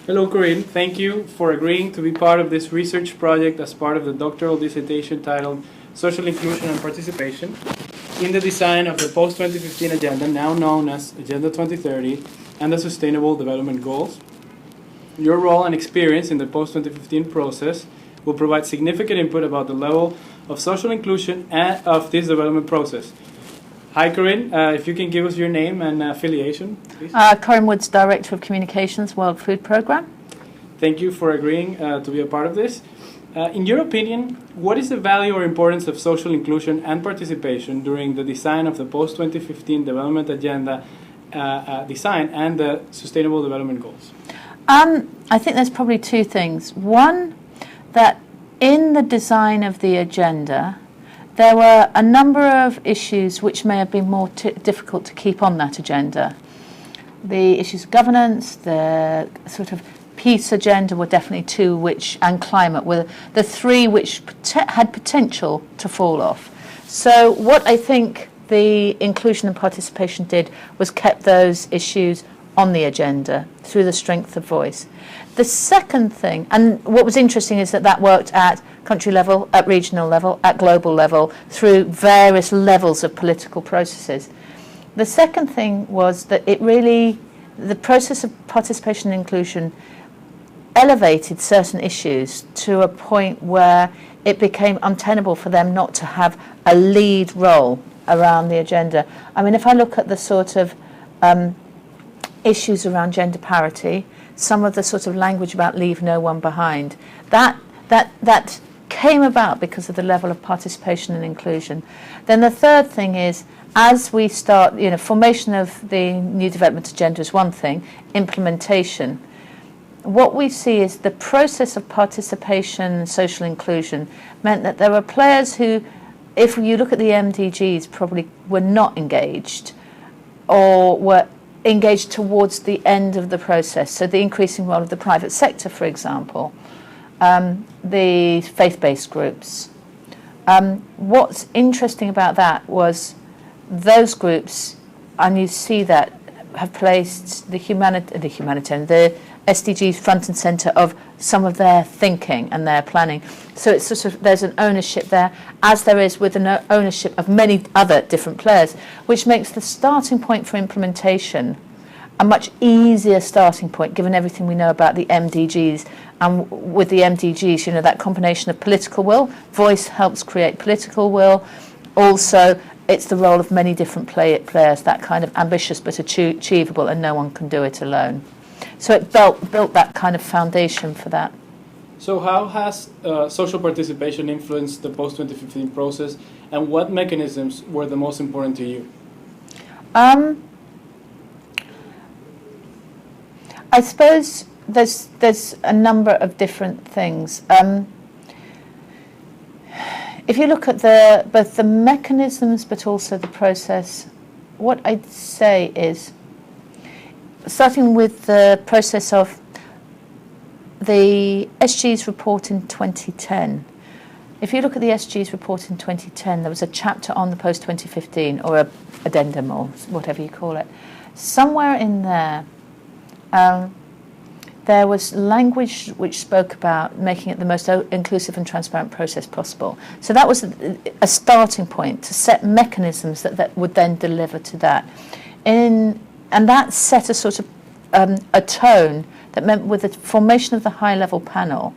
Hello, Corinne. Thank you for agreeing to be part of this research project as part of the doctoral dissertation titled Social Inclusion and Participation in the Design of the Post-2015 Agenda, now known as Agenda 2030, and the Sustainable Development Goals. Your role and experience in the post-2015 process will provide significant input about the level of social inclusion of this development process. Hi, Corinne. If you can give us your name and affiliation, please. Corinne Woods, Director of Communications, World Food Programme. Thank you for agreeing to be a part of this. In your opinion, what is the value or importance of social inclusion and participation during the design of the post-2015 Development Agenda design and the Sustainable Development Goals? I think there's probably two things. One, that in the design of the agenda, there were a number of issues which may have been more difficult to keep on that agenda. The issues of governance, the sort of peace agenda were definitely two, and climate were the three which had potential to fall off. So what I think the inclusion and participation did was kept those issues on the agenda through the strength of voice. The second thing, and what was interesting is that worked at country level, at regional level, at global level, through various levels of political processes. The second thing was that the process of participation and inclusion elevated certain issues to a point where it became untenable for them not to have a lead role around the agenda. I mean, if I look at the sort of issues around gender parity, some of the sort of language about leave no one behind, that came about because of the level of participation and inclusion. Then the third thing is, as we start, formation of the new development agenda is one thing, implementation. What we see is the process of participation and social inclusion meant that there were players who, if you look at the MDGs, probably were not engaged or were engaged towards the end of the process. So the increasing role of the private sector, for example, the faith-based groups. What's interesting about that was those groups, and you see that, have placed the SDGs front and centre of some of their thinking and their planning. So it's sort of, there's an ownership there, as there is with an ownership of many other different players, which makes the starting point for implementation a much easier starting point, given everything we know about the MDGs. And with the MDGs, that combination of political will, voice helps create political will. Also, it's the role of many different players, that kind of ambitious but achievable, and no one can do it alone. So it built that kind of foundation for that. So how has social participation influenced the post-2015 process, and what mechanisms were the most important to you? I suppose there's a number of different things. If you look at both the mechanisms but also the process, what I'd say is, starting with the process of the SG's report in 2010. If you look at the SG's report in 2010, there was a chapter on the post-2015, or a addendum, or whatever you call it. Somewhere in there, there was language which spoke about making it the most inclusive and transparent process possible. So that was a starting point to set mechanisms that would then deliver to that. And that set a sort of a tone that meant, with the formation of the high-level panel,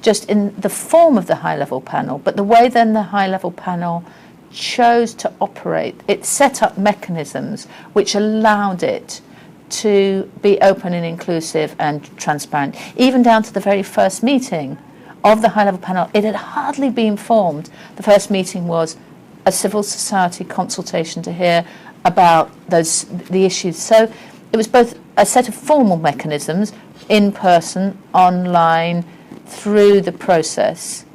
just in the form of the high-level panel, but the way then the high-level panel chose to operate, it set up mechanisms which allowed it to be open and inclusive and transparent. Even down to the very first meeting of the high-level panel, it had hardly been formed. The first meeting was a civil society consultation to hear about the issues. So it was both a set of formal mechanisms, in person, online, through the process,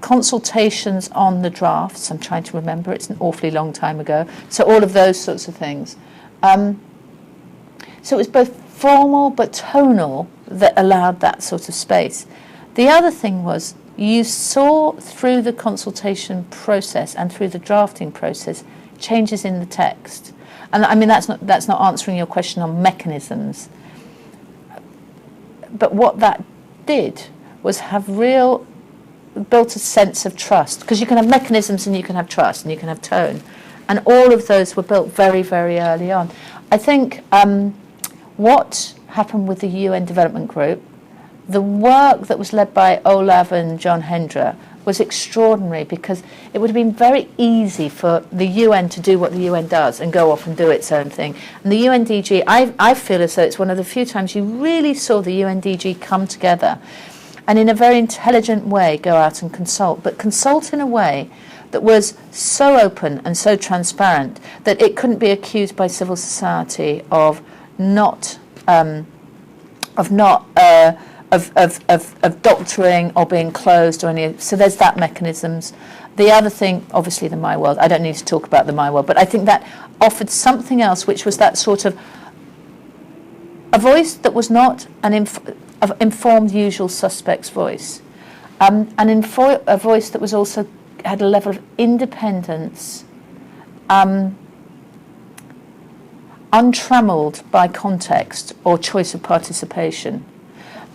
consultations on the drafts. I'm trying to remember, it's an awfully long time ago. So all of those sorts of things. So it was both formal but tonal that allowed that sort of space. The other thing was, you saw through the consultation process and through the drafting process changes in the text. And I mean, that's not answering your question on mechanisms. but what that did was built a sense of trust, because you can have mechanisms and you can have trust and you can have tone, and all of those were built very, very early on. I think what happened with the UN Development Group, the work that was led by Olav and John Hendra was extraordinary, because it would have been very easy for the UN to do what the UN does and go off and do its own thing. And the UNDG, I feel as though it's one of the few times you really saw the UNDG come together and in a very intelligent way go out and consult, but consult in a way that was so open and so transparent that it couldn't be accused by civil society of doctoring or being closed or any. So there's that mechanisms. The other thing, obviously, the My World. I don't need to talk about the My World, but I think that offered something else, which was that sort of a voice that was not an informed usual suspect's voice, a voice that was also had a level of independence, untrammeled by context or choice of participation.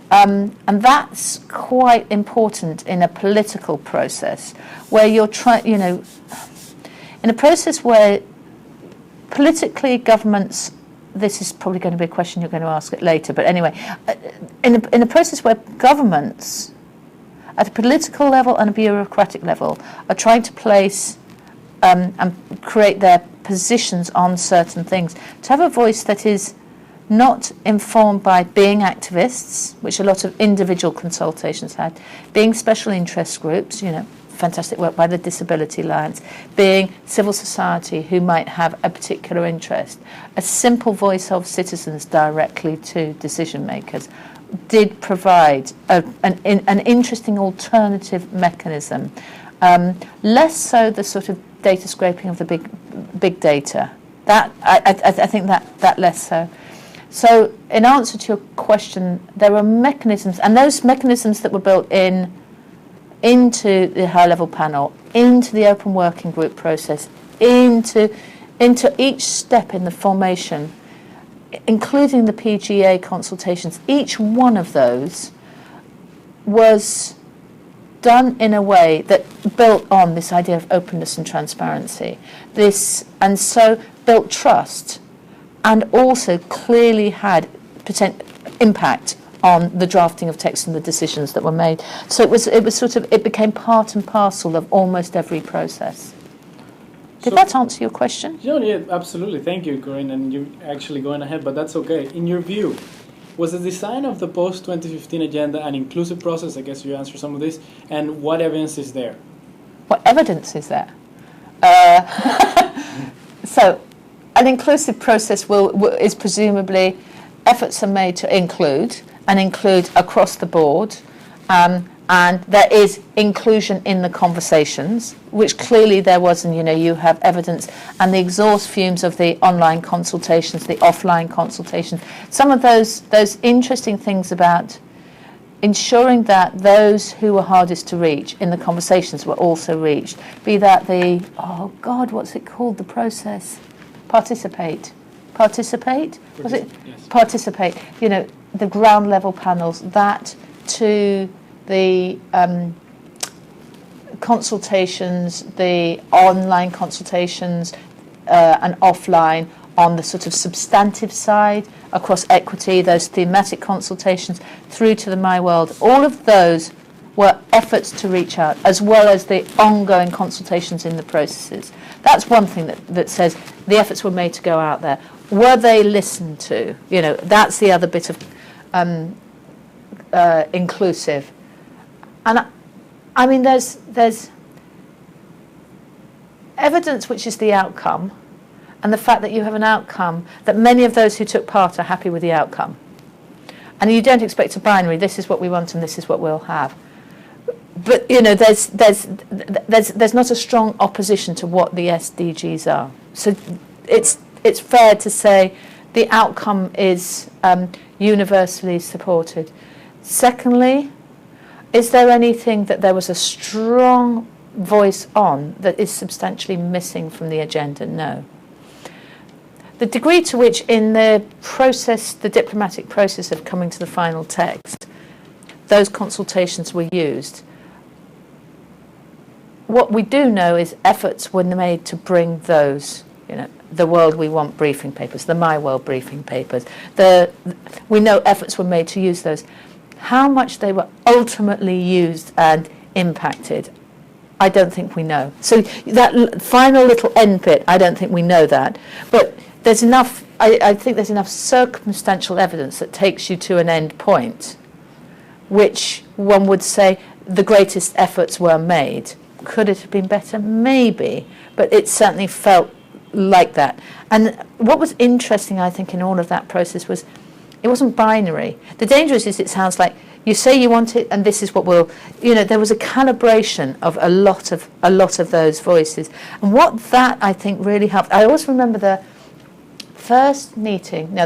And that's quite important in a political process where you're trying, in a process where politically governments, this is probably going to be a question you're going to ask it later, but anyway, in a process where governments at a political level and a bureaucratic level are trying to place and create their positions on certain things, to have a voice that is not informed by being activists, which a lot of individual consultations had, being special interest groups, fantastic work by the Disability Alliance, being civil society who might have a particular interest, a simple voice of citizens directly to decision makers, did provide an interesting alternative mechanism. Less so the sort of data scraping of the big data. That I think that less so. So in answer to your question, there were mechanisms, and those mechanisms that were built into the high-level panel, into the open working group process, into each step in the formation, including the PGA consultations, each one of those was done in a way that built on this idea of openness and transparency. And so built trust, and also clearly had impact on the drafting of text and the decisions that were made. So it became part and parcel of almost every process. Did that answer your question? Yeah, absolutely. Thank you, Corinne. And you're actually going ahead, but that's okay. In your view, was the design of the post-2015 agenda an inclusive process? I guess you answered some of this. And what evidence is there? What evidence is there? So an inclusive process is presumably efforts are made to include across the board, and there is inclusion in the conversations, which clearly there was, and you have evidence, and the exhaust fumes of the online consultations, the offline consultations, some of those interesting things about ensuring that those who were hardest to reach in the conversations were also reached, be that what's it called, the process? Participate. Was it? Yes. Participate. The ground level panels, that to the consultations, the online consultations and offline on the sort of substantive side across equity, those thematic consultations through to the My World, all of those were efforts to reach out, as well as the ongoing consultations in the processes. That's one thing that says the efforts were made to go out there. Were they listened to? That's the other bit of inclusive. And I mean, there's evidence which is the outcome, and the fact that you have an outcome that many of those who took part are happy with the outcome. And you don't expect a binary, this is what we want and this is what we'll have. But there's not a strong opposition to what the SDGs are. So it's fair to say the outcome is universally supported. Secondly, is there anything that there was a strong voice on that is substantially missing from the agenda? No. the degree to which in the process, the diplomatic process of coming to the final text, those consultations were used. What we do know is efforts were made to bring those, the World We Want briefing papers, the My World briefing papers. We know efforts were made to use those. How much they were ultimately used and impacted, I don't think we know. So that final little end bit, I don't think we know that. But there's enough, I think there's enough circumstantial evidence that takes you to an end point, which one would say the greatest efforts were made. Could it have been better? Maybe, but it certainly felt like that. And what was interesting, I think, in all of that process was it wasn't binary. The danger is it sounds like you say you want it, and this is what will. There was a calibration of a lot of those voices, and what that I think really helped. I always remember the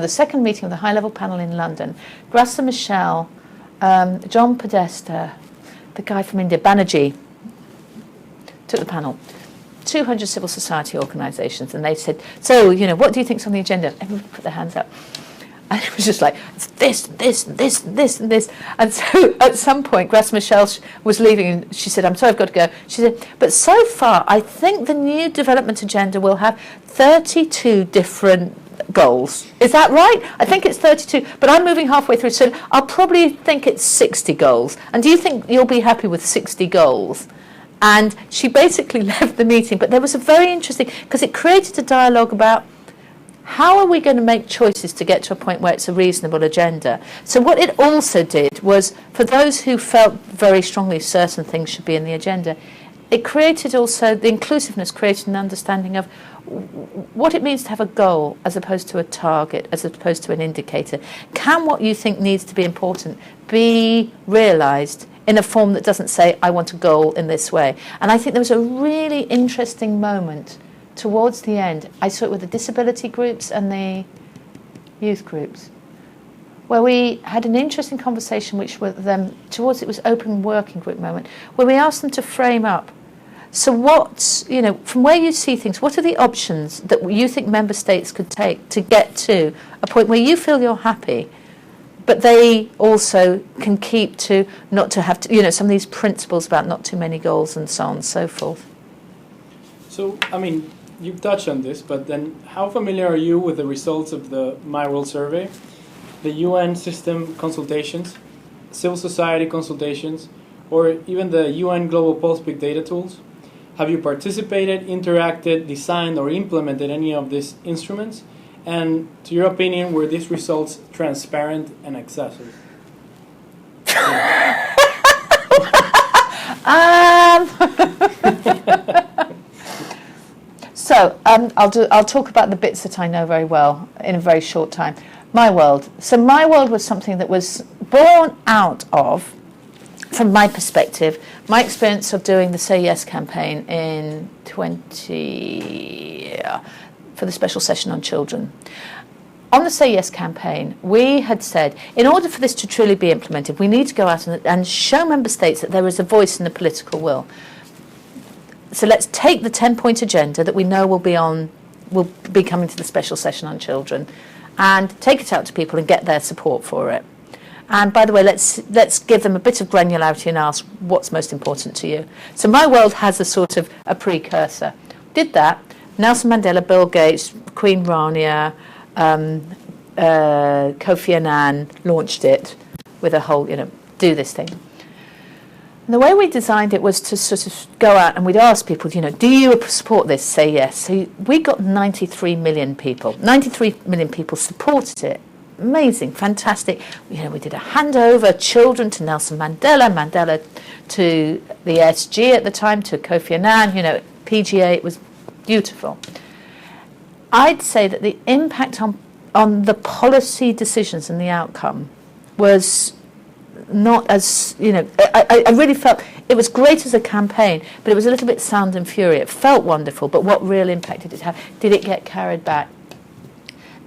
second meeting of the high-level panel in London. Grassa Michel, John Podesta, the guy from India, Banerjee, took the panel. 200 civil society organisations, and they said, so, what do you think's on the agenda? Everyone put their hands up. And it was just like, it's this, and this. And so at some point, Grassa Michel was leaving, and she said, I'm sorry, I've got to go. She said, but so far, I think the new development agenda will have 32 different goals. Is that right? I think it's 32, but I'm moving halfway through, so I'll probably think it's 60 goals. And do you think you'll be happy with 60 goals? And she basically left the meeting, but there was a very interesting, because it created a dialogue about how are we going to make choices to get to a point where it's a reasonable agenda. So what it also did was, for those who felt very strongly certain things should be in the agenda, it created also, the inclusiveness created an understanding of what it means to have a goal as opposed to a target, as opposed to an indicator. Can what you think needs to be important be realised in a form that doesn't say, I want a goal in this way? And I think there was a really interesting moment towards the end. I saw it with the disability groups and the youth groups, where we had an interesting conversation which with them, towards it was open working group moment, where we asked them to frame up. So what, from where you see things, what are the options that you think member states could take to get to a point where you feel you're happy, but they also can keep to not to have to, some of these principles about not too many goals and so on and so forth. So, you've touched on this, but then how familiar are you with the results of the My World survey, the UN system consultations, civil society consultations, or even the UN Global Pulse Big Data tools? Have you participated, interacted, designed, or implemented any of these instruments? And to your opinion, were these results transparent and accessible? So I'll talk about the bits that I know very well in a very short time. My World. So My World was something that was born out of, from my perspective, my experience of doing the Say Yes campaign in for the special session on children. On the Say Yes campaign, we had said, in order for this to truly be implemented, we need to go out and show member states that there is a voice in the political will. So let's take the 10-point agenda that we know will be coming to the special session on children, and take it out to people and get their support for it. And by the way, let's give them a bit of granularity and ask what's most important to you. So My World has a sort of a precursor. Did that. Nelson Mandela, Bill Gates, Queen Rania, Kofi Annan launched it with a whole, do this thing. And the way we designed it was to sort of go out and we'd ask people, do you support this? Say yes. So we got 93 million people. 93 million people supported it. Amazing, fantastic. We did a handover, children to Nelson Mandela, Mandela to the SG at the time, to Kofi Annan, PGA. It was beautiful. I'd say that the impact on the policy decisions and the outcome was not as, I really felt it was great as a campaign, but it was a little bit sound and fury. It felt wonderful, but what real impact did it have? Did it get carried back?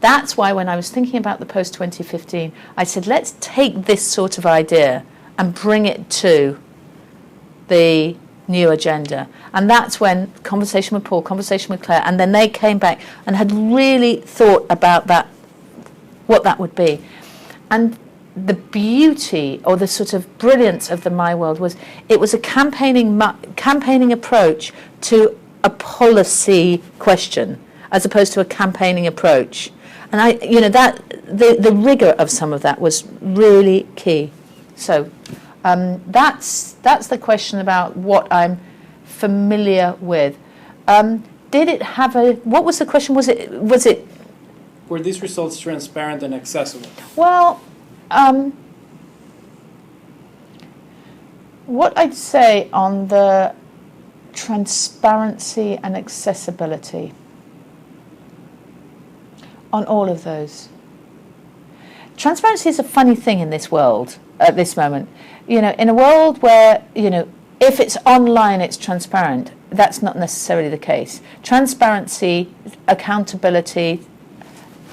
That's why when I was thinking about the post-2015, I said, let's take this sort of idea and bring it to the new agenda. And that's when conversation with Paul, conversation with Claire, and then they came back and had really thought about that, what that would be. And the beauty or the sort of brilliance of the My World was it was a campaigning approach to a policy question as opposed to a campaigning approach. And that the rigor of some of that was really key. So that's the question about what I'm familiar with. Did it have what was the question? Was it Were these results transparent and accessible? Well, what I'd say on the transparency and accessibility, on all of those. Transparency is a funny thing in this world at this moment. In a world where, if it's online, it's transparent. That's not necessarily the case. Transparency, accountability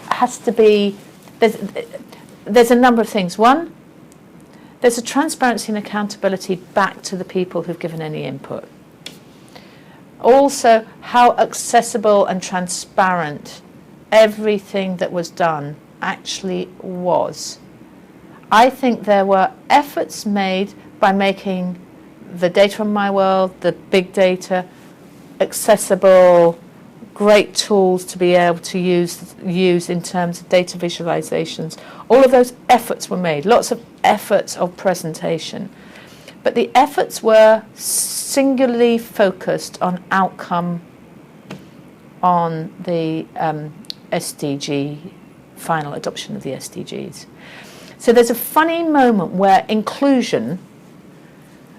has to be, there's a number of things. One, there's a transparency and accountability back to the people who've given any input. Also, how accessible and transparent everything that was done actually was. I think there were efforts made by making the data on My World, the big data, accessible, great tools to be able to use in terms of data visualizations. All of those efforts were made, lots of efforts of presentation. But the efforts were singularly focused on outcome on the SDG, final adoption of the SDGs. So there's a funny moment where inclusion,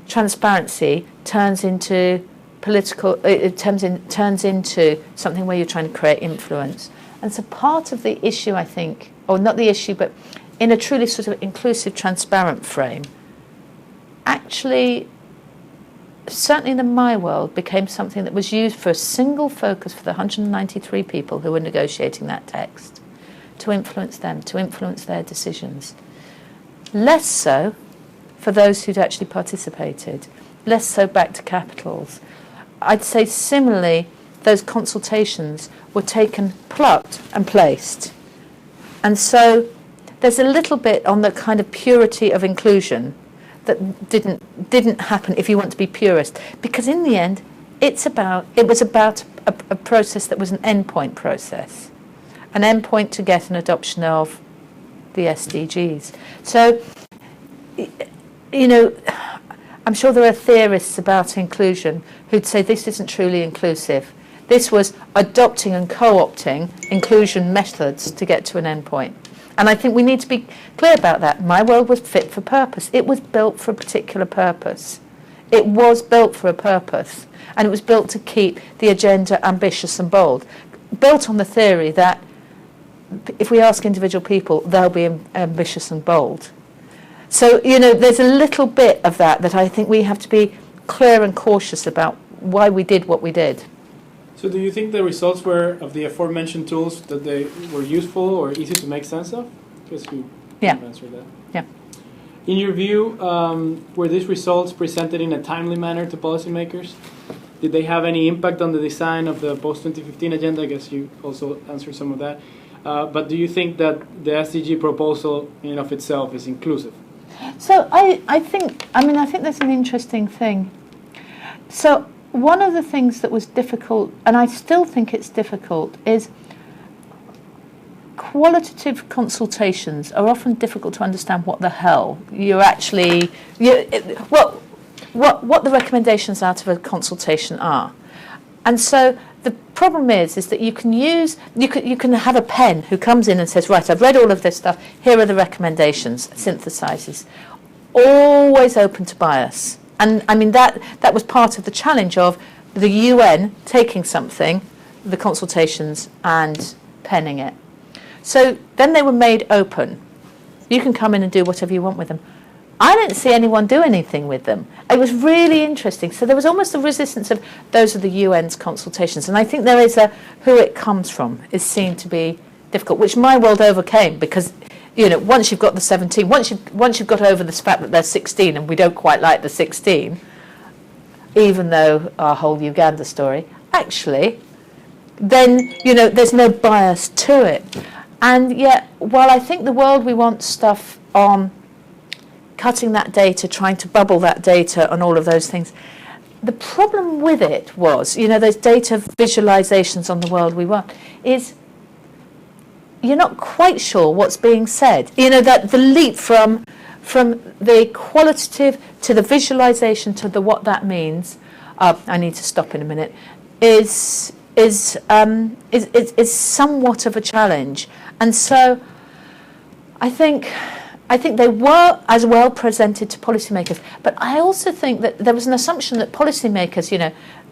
transparency, turns into political, it turns into something where you're trying to create influence. And so part of the issue, I think, or not the issue, but in a truly sort of inclusive, transparent frame, actually, certainly in the My World, became something that was used for a single focus for the 193 people who were negotiating that text, to influence them, to influence their decisions. Less so for those who'd actually participated, less so back to capitals. I'd say similarly, those consultations were taken, plucked and placed. And so there's a little bit on the kind of purity of inclusion that didn't happen, if you want to be purist, because in the end it was about a process that was an endpoint process, an endpoint to get an adoption of the SDGs. So I'm sure there are theorists about inclusion who'd say this isn't truly inclusive. This was adopting and co-opting inclusion methods to get to an endpoint. And I think we need to be clear about that. My World was fit for purpose. It was built for a particular purpose. It was built for a purpose. And it was built to keep the agenda ambitious and bold. Built on the theory that if we ask individual people, they'll be ambitious and bold. So, there's a little bit of that I think we have to be clear and cautious about why we did what we did. So do you think the results were of the aforementioned tools that they were useful or easy to make sense of? Because you answered that. Yeah. In your view, were these results presented in a timely manner to policymakers? Did they have any impact on the design of the post-2015 agenda? I guess you also answered some of that. But do you think that the SDG proposal in and of itself is inclusive? So I think there's an interesting thing. So one of the things that was difficult, and I still think it's difficult, is qualitative consultations are often difficult to understand what the hell you're actually, what the recommendations out of a consultation are. And so the problem is that you can have a pen who comes in and says, right, I've read all of this stuff, here are the recommendations, synthesizes, always open to bias. And I mean, that was part of the challenge of the UN taking something, the consultations, and penning it. So then they were made open. You can come in and do whatever you want with them. I didn't see anyone do anything with them. It was really interesting. So there was almost a resistance of those are the UN's consultations. And I think there is who it comes from is seen to be difficult, which My World overcame because, once you've got the 17, once you've got over the fact that there's 16 and we don't quite like the 16, even though our whole Uganda story, actually, then, there's no bias to it. And yet, while I think the world we want stuff on cutting that data, trying to bubble that data and all of those things, the problem with it was, those data visualizations on the world we want, is you're not quite sure what's being said. That the leap from the qualitative to the visualization to the what that means, I need to stop in a minute, is somewhat of a challenge. And so I think they were as well presented to policymakers, but I also think that there was an assumption that policymakers,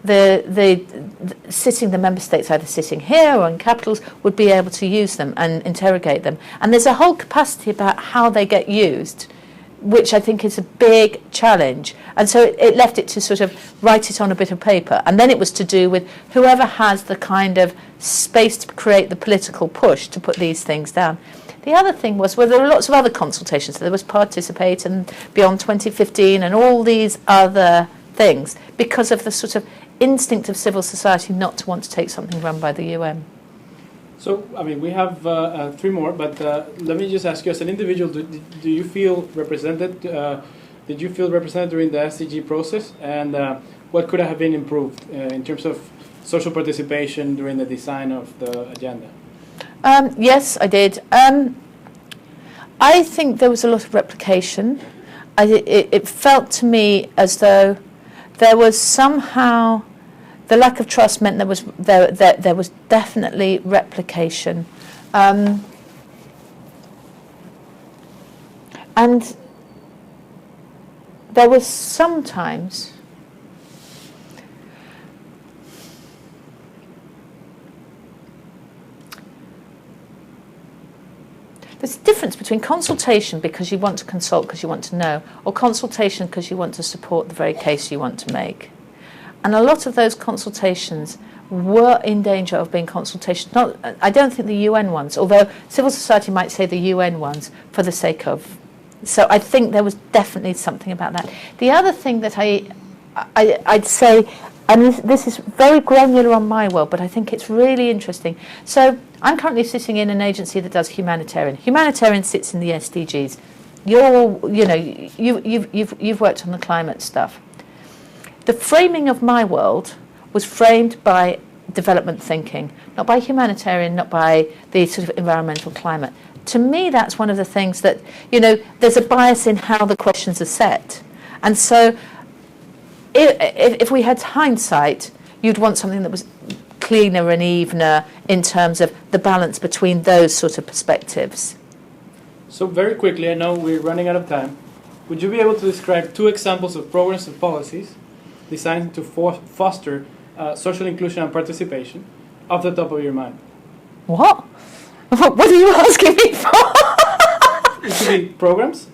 the member states either sitting here or in capitals would be able to use them and interrogate them. And there's a whole capacity about how they get used, which I think is a big challenge. And so it left it to sort of write it on a bit of paper. And then it was to do with whoever has the kind of space to create the political push to put these things down. The other thing was, there were lots of other consultations. There was Participate and Beyond 2015 and all these other things because of the sort of instinct of civil society not to want to take something run by the UN. So, we have 3 more, but let me just ask you, as an individual, do you feel represented? Did you feel represented during the SDG process? And what could have been improved in terms of social participation during the design of the agenda? Yes, I did. I think there was a lot of replication. It felt to me as though there was somehow the lack of trust meant there was definitely replication, and there was sometimes. There's a difference between consultation because you want to consult because you want to know, or consultation because you want to support the very case you want to make. And a lot of those consultations were in danger of being consultations. I don't think the UN ones, although civil society might say the UN ones for the sake of. So I think there was definitely something about that. The other thing that I'd say, and this is very granular on my world, but I think it's really interesting. So I'm currently sitting in an agency that does humanitarian. Humanitarian sits in the SDGs. You've worked on the climate stuff. The framing of my world was framed by development thinking, not by humanitarian, not by the sort of environmental climate. To me, that's one of the things that, there's a bias in how the questions are set. And so if we had hindsight, you'd want something that was cleaner and evener in terms of the balance between those sort of perspectives. So very quickly, I know we're running out of time. Would you be able to describe 2 examples of programs and policies designed to foster social inclusion and participation off the top of your mind? What? What are you asking me for? It could be programs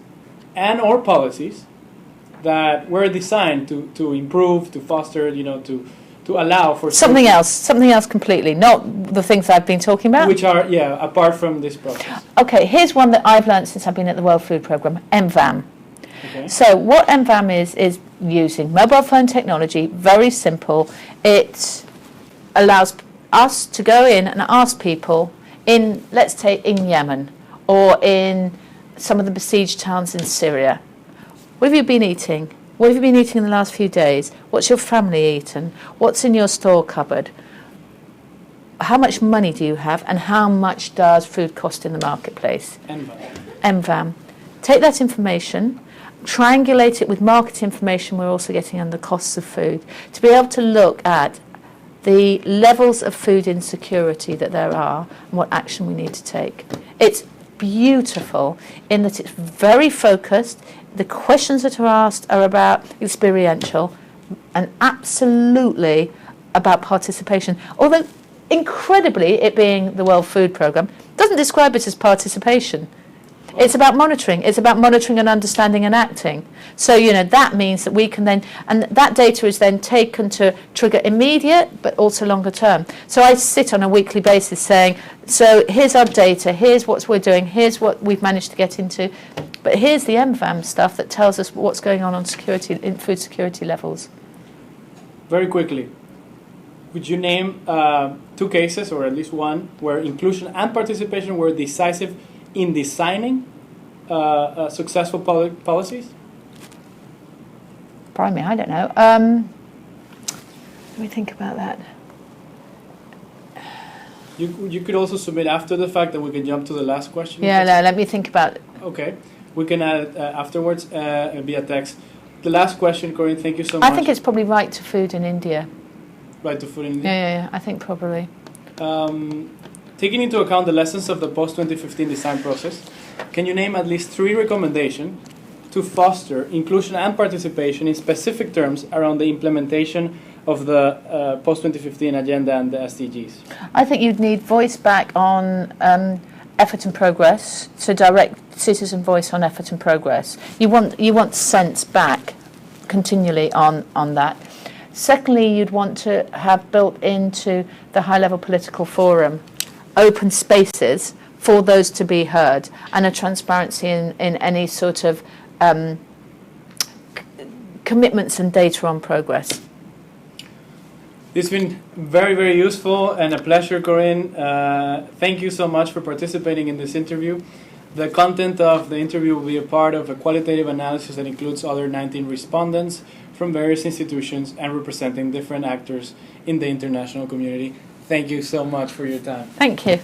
and or policies that were designed to improve, to foster, to allow for something else completely, not the things I've been talking about. Which are, apart from this process. Okay, here's one that I've learned since I've been at the World Food Programme, MVAM. Okay. So what MVAM is using mobile phone technology, very simple. It allows us to go in and ask people in, let's say, in Yemen or in some of the besieged towns in Syria, what have you been eating? What have you been eating in the last few days? What's your family eaten? What's in your store cupboard? How much money do you have? And how much does food cost in the marketplace? MVAM. Take that information, triangulate it with market information we're also getting on the costs of food, to be able to look at the levels of food insecurity that there are and what action we need to take. It's beautiful in that it's very focused. The questions that are asked are about experiential and absolutely about participation. Although, incredibly, it being the World Food Programme, doesn't describe it as participation. It's about monitoring. It's about monitoring and understanding and acting. So, that means that we can then, and that data is then taken to trigger immediate, but also longer term. So I sit on a weekly basis saying, so here's our data, here's what we're doing, here's what we've managed to get into, but here's the MVAM stuff that tells us what's going on security, in food security levels. very quickly, would you name 2 cases, or at least one, where inclusion and participation were decisive in designing successful policies? Blimey, I don't know. Let me think about that. You could also submit after the fact, and we can jump to the last question. Yeah, no, let me think about it. Okay. We can add it afterwards via text. The last question, Corinne, thank you so much. I think it's probably right to food in India. Right to food in India? Yeah, I think probably. Taking into account the lessons of the post-2015 design process, can you name at least 3 recommendations to foster inclusion and participation in specific terms around the implementation of the post-2015 agenda and the SDGs? I think you'd need voice back on effort and progress, so direct citizen voice on effort and progress. You want sense back continually on that. Secondly, you'd want to have built into the high-level political forum open spaces for those to be heard, and a transparency in any sort of commitments and data on progress. This has been very, very useful and a pleasure, Corinne. Thank you so much for participating in this interview. The content of the interview will be a part of a qualitative analysis that includes other 19 respondents from various institutions and representing different actors in the international community. Thank you so much for your time. Thank you.